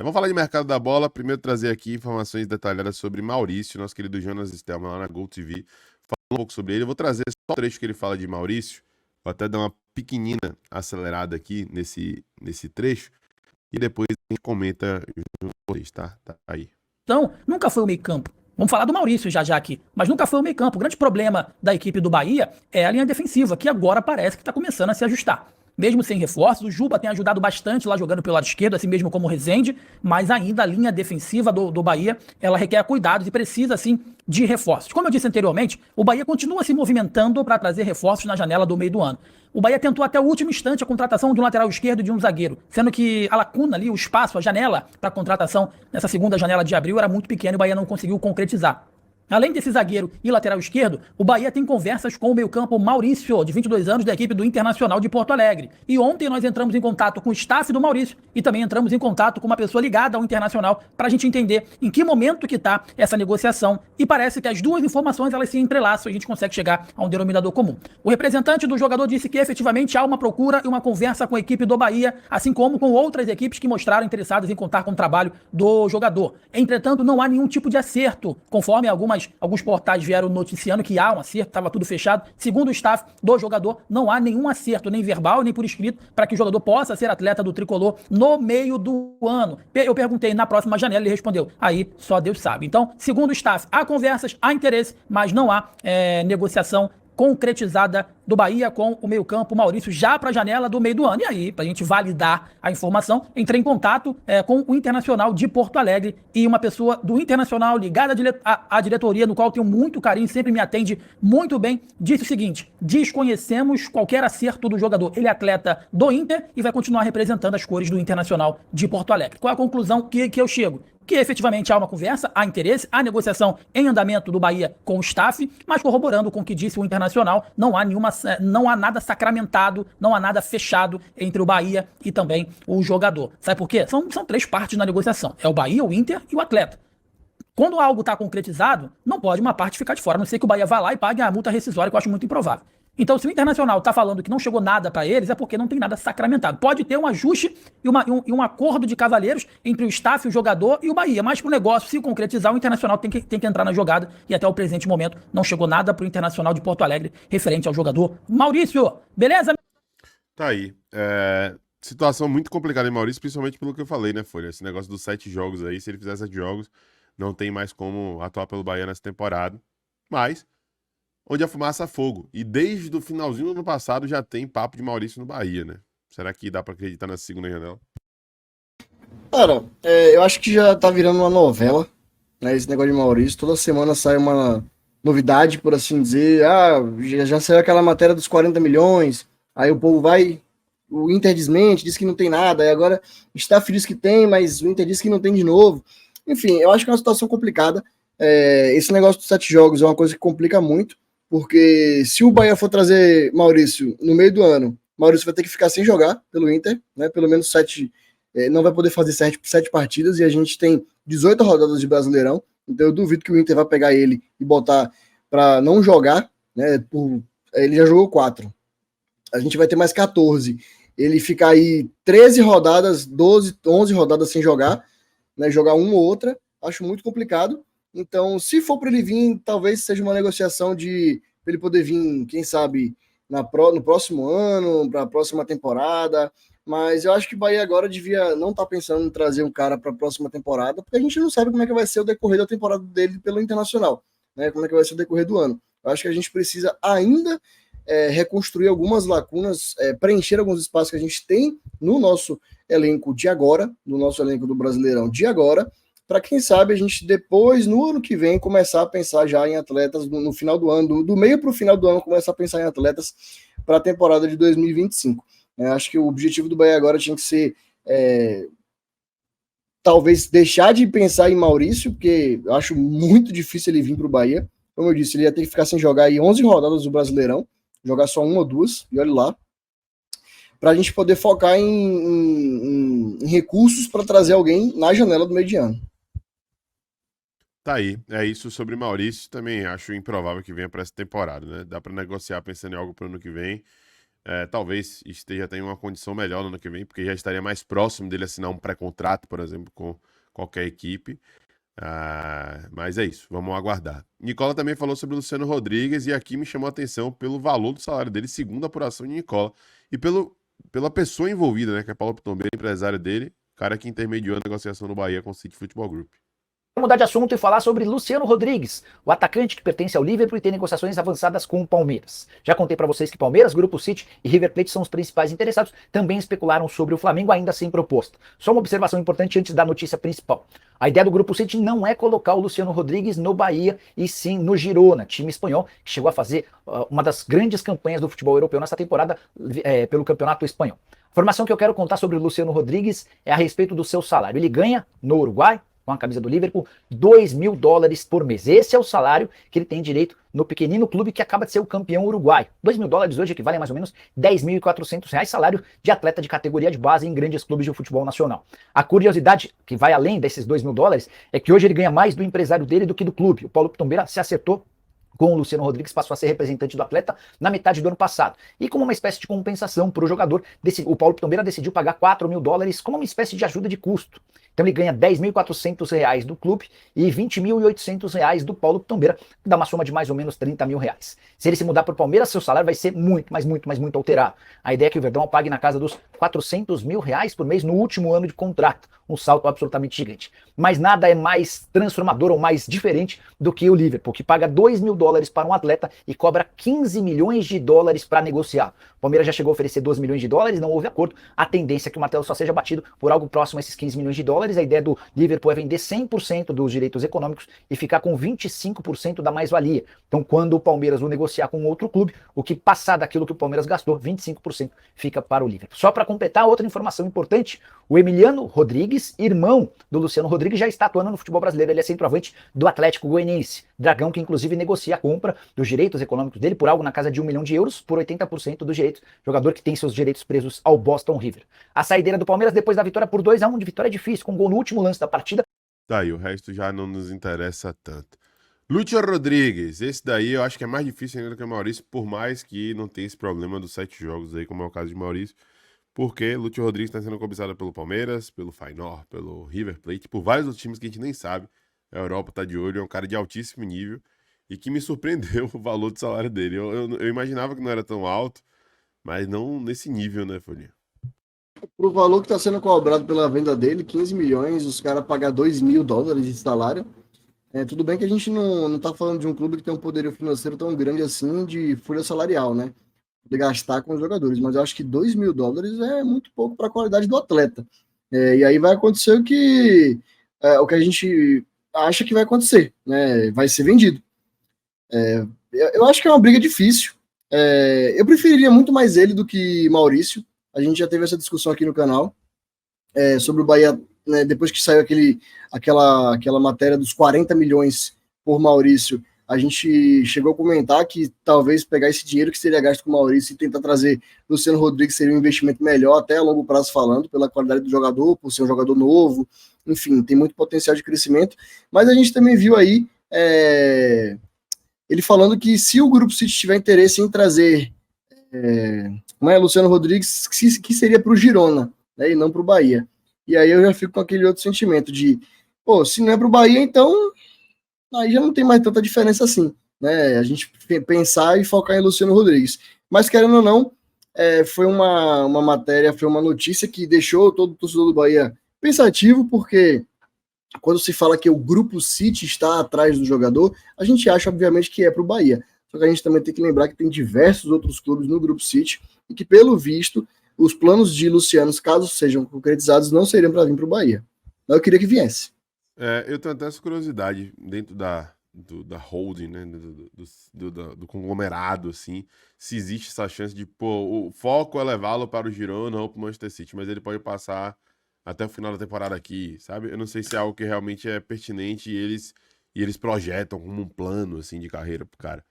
Vamos falar de mercado da bola. Primeiro trazer aqui informações detalhadas sobre Maurício, nosso querido Jonas Stelman lá na Gol TV. Falar um pouco sobre ele. Eu vou trazer só o trecho que ele fala de Maurício. Vou até dar uma pequenina acelerada aqui nesse trecho. E depois a gente comenta junto com vocês, tá? Tá aí. Então, nunca foi o meio-campo. Vamos falar do Maurício já aqui, mas nunca foi o meio-campo. O grande problema da equipe do Bahia é a linha defensiva, que agora parece que está começando a se ajustar. Mesmo sem reforços, o Juba tem ajudado bastante lá jogando pelo lado esquerdo, assim mesmo como o Rezende, mas ainda a linha defensiva do Bahia, ela requer cuidados e precisa, assim, de reforços. Como eu disse anteriormente, o Bahia continua se movimentando para trazer reforços na janela do meio do ano. O Bahia tentou até o último instante a contratação de um lateral esquerdo e de um zagueiro, sendo que a lacuna ali, o espaço, a janela para contratação nessa segunda janela de abril era muito pequena e o Bahia não conseguiu concretizar. Além desse zagueiro e lateral esquerdo, o Bahia tem conversas com o meio-campo Maurício, de 22 anos, da equipe do Internacional de Porto Alegre. E ontem nós entramos em contato com o staff do Maurício e também entramos em contato com uma pessoa ligada ao Internacional para a gente entender em que momento que está essa negociação. E parece que as duas informações elas se entrelaçam e a gente consegue chegar a um denominador comum. O representante do jogador disse que efetivamente há uma procura e uma conversa com a equipe do Bahia, assim como com outras equipes que mostraram interessadas em contar com o trabalho do jogador. Entretanto, não há nenhum tipo de acerto, conforme alguns portais vieram noticiando que há um acerto, estava tudo fechado. Segundo o staff do jogador, não há nenhum acerto, nem verbal, nem por escrito, para que o jogador possa ser atleta do tricolor no meio do ano. Eu perguntei na próxima janela, ele respondeu, aí só Deus sabe. Então, segundo o staff, há conversas, há interesse, mas não há negociação concretizada do Bahia com o meio-campo Maurício já para a janela do meio do ano. E aí, para a gente validar a informação, entrei em contato com o Internacional de Porto Alegre e uma pessoa do Internacional ligada à diretoria, no qual tenho muito carinho, sempre me atende muito bem, disse o seguinte: desconhecemos qualquer acerto do jogador. Ele é atleta do Inter e vai continuar representando as cores do Internacional de Porto Alegre. Qual é a conclusão que eu chego? Que efetivamente há uma conversa, há interesse, há negociação em andamento do Bahia com o staff, mas corroborando com o que disse o Internacional, não há nada sacramentado, não há nada fechado entre o Bahia e também o jogador. Sabe por quê? São três partes na negociação. É o Bahia, o Inter e o atleta. Quando algo está concretizado, não pode uma parte ficar de fora, a não ser que o Bahia vá lá e pague a multa rescisória, que eu acho muito improvável. Então, se o Internacional está falando que não chegou nada para eles, é porque não tem nada sacramentado. Pode ter um ajuste e um acordo de cavalheiros entre o staff, o jogador e o Bahia. Mas para o negócio se concretizar, o Internacional tem que entrar na jogada. E até o presente momento não chegou nada para o Internacional de Porto Alegre referente ao jogador Maurício. Beleza? Tá aí. Situação muito complicada em Maurício, principalmente pelo que eu falei, né, Folha? Esse negócio dos 7 jogos aí, se ele fizer 7 jogos, não tem mais como atuar pelo Bahia nessa temporada. Mas, onde a fumaça há fogo. E desde o finalzinho do ano passado já tem papo de Maurício no Bahia, né? Será que dá pra acreditar nessa segunda janela? Cara, eu acho que já tá virando uma novela, né? Esse negócio de Maurício. Toda semana sai uma novidade, por assim dizer. Ah, já saiu aquela matéria dos 40 milhões. Aí o povo vai. O Inter desmente, diz que não tem nada. Aí agora está diz que tem, mas o Inter diz que não tem de novo. Enfim, eu acho que é uma situação complicada. Esse negócio dos 7 jogos é uma coisa que complica muito, porque se o Bahia for trazer Maurício no meio do ano, Maurício vai ter que ficar sem jogar pelo Inter, né? Pelo menos não vai poder fazer 7 partidas, e a gente tem 18 rodadas de Brasileirão, então eu duvido que o Inter vai pegar ele e botar para não jogar, né? Ele já jogou 4, a gente vai ter mais 14. Ele ficar aí 13 rodadas, 12, 11 rodadas sem jogar, né? Jogar uma ou outra, acho muito complicado. Então, se for para ele vir, talvez seja uma negociação de ele poder vir, quem sabe, no próximo ano, para a próxima temporada. Mas eu acho que o Bahia agora devia não estar pensando em trazer um cara para a próxima temporada, porque a gente não sabe como é que vai ser o decorrer da temporada dele pelo Internacional, né? Como é que vai ser o decorrer do ano. Eu acho que a gente precisa ainda reconstruir algumas lacunas, preencher alguns espaços que a gente tem no nosso elenco de agora, no nosso elenco do Brasileirão de agora, para quem sabe a gente depois, no ano que vem, começar a pensar já em atletas no final do ano, do meio para o final do ano, começar a pensar em atletas para a temporada de 2025. Acho que o objetivo do Bahia agora tinha que ser talvez deixar de pensar em Maurício, porque eu acho muito difícil ele vir para o Bahia. Como eu disse, ele ia ter que ficar sem jogar aí 11 rodadas do Brasileirão, jogar só uma ou duas, e olha lá, para a gente poder focar em recursos para trazer alguém na janela do meio de ano. Tá aí. É isso sobre Maurício. Também acho improvável que venha para essa temporada, né? Dá para negociar pensando em algo para o ano que vem. Talvez esteja até em uma condição melhor no ano que vem, porque já estaria mais próximo dele assinar um pré-contrato, por exemplo, com qualquer equipe. Mas é isso, vamos aguardar. Nicola também falou sobre o Luciano Rodrigues e aqui me chamou a atenção pelo valor do salário dele, segundo a apuração de Nicola, e pela pessoa envolvida, né, que é Paulo Pitombeira, empresário dele, cara que intermediou a negociação no Bahia com o City Futebol Group. Vamos mudar de assunto e falar sobre Luciano Rodrigues, o atacante que pertence ao Liverpool e tem negociações avançadas com o Palmeiras. Já contei para vocês que Palmeiras, Grupo City e River Plate são os principais interessados, também especularam sobre o Flamengo ainda sem proposta. Só uma observação importante antes da notícia principal. A ideia do Grupo City não é colocar o Luciano Rodrigues no Bahia e sim no Girona, time espanhol que chegou a fazer uma das grandes campanhas do futebol europeu nessa temporada pelo Campeonato Espanhol. A informação que eu quero contar sobre o Luciano Rodrigues é a respeito do seu salário. Ele ganha no Uruguai, com a camisa do Liverpool, $2.000 por mês. Esse é o salário que ele tem direito no pequenino clube que acaba de ser o campeão uruguaio. $2.000 hoje equivalem a mais ou menos R$ 10.400, salário de atleta de categoria de base em grandes clubes de futebol nacional. A curiosidade, que vai além desses $2.000, é que hoje ele ganha mais do empresário dele do que do clube. O Paulo Pitombeira se acertou com o Luciano Rodrigues, passou a ser representante do atleta na metade do ano passado. E como uma espécie de compensação para o jogador, o Paulo Pitombeira decidiu pagar $4.000 como uma espécie de ajuda de custo. Então ele ganha R$ 10.400 do clube e R$ 20.800 do Paulo Pitombeira, que dá uma soma de mais ou menos R$ 30 mil. Se ele se mudar para o Palmeiras, seu salário vai ser muito, mas muito alterado. A ideia é que o Verdão pague na casa dos R$ 400 mil por mês no último ano de contrato. Um salto absolutamente gigante. Mas nada é mais transformador ou mais diferente do que o Liverpool, que paga $2.000 para um atleta e cobra $15 milhões para negociar. O Palmeiras já chegou a oferecer $12 milhões, não houve acordo. A tendência é que o martelo só seja batido por algo próximo a esses $15 milhões. A ideia do Liverpool é vender 100% dos direitos econômicos e ficar com 25% da mais-valia. Então, quando o Palmeiras o negociar com outro clube, o que passar daquilo que o Palmeiras gastou, 25% fica para o Liverpool. Só para completar, outra informação importante, o Emiliano Rodrigues, irmão do Luciano Rodrigues, já está atuando no futebol brasileiro. Ele é centroavante do Atlético Goianiense. Dragão que inclusive negocia a compra dos direitos econômicos dele por algo na casa de €1 milhão por 80% dos direitos. Jogador que tem seus direitos presos ao Boston River. A saideira do Palmeiras depois da vitória por 2-1, de vitória difícil, com gol no último lance da partida. Tá aí, o resto já não nos interessa tanto. Lúcio Rodrigues, esse daí eu acho que é mais difícil ainda do que o Maurício, por mais que não tenha esse problema dos 7 jogos aí, como é o caso de Maurício, porque Lúcio Rodrigues está sendo cobiçado pelo Palmeiras, pelo Feyenoord, pelo River Plate, por vários outros times que a gente nem sabe. A Europa tá de olho, é um cara de altíssimo nível e que me surpreendeu o valor do salário dele. Eu imaginava que não era tão alto, mas não nesse nível, né, Folhinha? Pro valor que está sendo cobrado pela venda dele, 15 milhões, os caras pagam $2.000 de salário. Tudo bem que a gente não está falando de um clube que tem um poderio financeiro tão grande assim de folha salarial, né? De gastar com os jogadores, mas eu acho que $2.000 é muito pouco para a qualidade do atleta. E aí vai acontecer o que a gente acha que vai acontecer, né? Vai ser vendido. Eu acho que é uma briga difícil. Eu preferiria muito mais ele do que Maurício. A gente já teve essa discussão aqui no canal sobre o Bahia, né, depois que saiu aquela matéria dos 40 milhões por Maurício. A gente chegou a comentar que talvez pegar esse dinheiro que seria gasto com o Maurício e tentar trazer Luciano Rodrigues seria um investimento melhor, até a longo prazo falando, pela qualidade do jogador, por ser um jogador novo, enfim, tem muito potencial de crescimento. Mas a gente também viu aí ele falando que se o Grupo City tiver interesse em trazer Luciano Rodrigues, que seria para o Girona, né, e não para o Bahia. E aí eu já fico com aquele outro sentimento de, se não é para o Bahia, então aí já não tem mais tanta diferença assim, né? A gente pensar e focar em Luciano Rodrigues. Mas querendo ou não, foi uma matéria, foi uma notícia que deixou todo o torcedor do Bahia pensativo, porque quando se fala que o Grupo City está atrás do jogador, a gente acha, obviamente, que é para o Bahia. Só que a gente também tem que lembrar que tem diversos outros clubes no Grupo City e que, pelo visto, os planos de Luciano, caso sejam concretizados, não seriam para vir para o Bahia. Mas eu queria que viesse. Eu tenho até essa curiosidade dentro da holding, né, do conglomerado, assim, se existe essa chance de, o foco é levá-lo para o Girona ou para o Manchester City, mas ele pode passar até o final da temporada aqui, sabe? Eu não sei se é algo que realmente é pertinente e eles projetam como um plano, assim, de carreira pro cara.